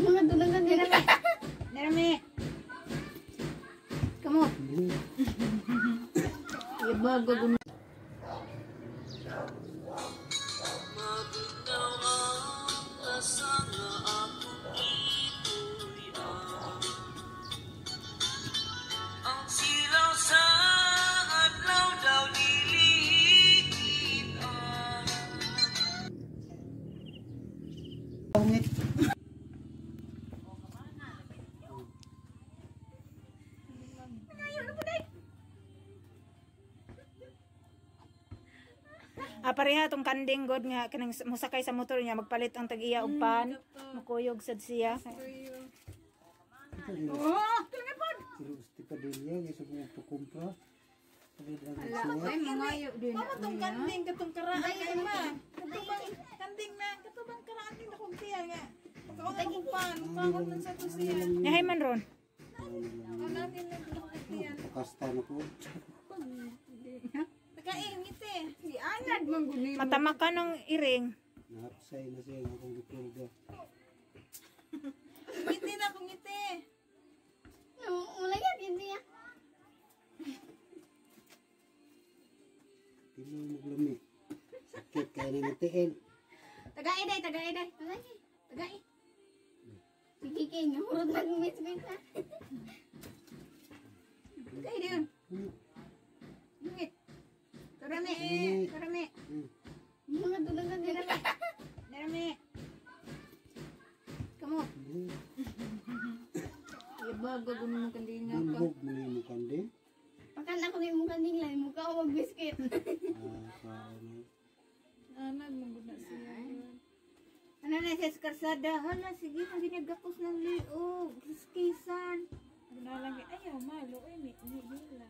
Mga dulangan din. Nerami. Kamu. Iba gagawin. Pareha tong kanding god nga kanang musakay sa motor niya magpalit ang tag-iya og pan, makuyog sad siya. Oh, telepon. Gusto pa din yan, gusto mo kumpra. Ay, mangayo din. Mama tong kanding katong karaan ay ma. Katubang kanding na katubang karaan din akong tiya nga. Pagkaon ang pan, pagkaon man sa tusiya. Yahay man ron. Ana din nagtiyan. Kasta na po. Nakaingiti. Si Anad mangguni. Matama ka ng iring. Nahapsay na siya akong gipurga. Ngiti na akong ngiti. Mulai din niya. Tilo maglami. Sakit kaya na natiin. Tagay day. Tagay. Sige kay ngurot nag-miss kita. Tagay din. Ngit. Karami. Mga dulangan din. Nerami. Kamu. Iba gagawin mo kandinga ka. Bulbog mo yung kanding. Pakan ako ng mukha nila, mukha ko mag-biscuit. Paano? Anag manguna siya. Ano na siya sa karsada? Hala, sige, nang ginagakos ng liog. Kiskisan. Ano lang, ayaw, malo. Ay, may hila.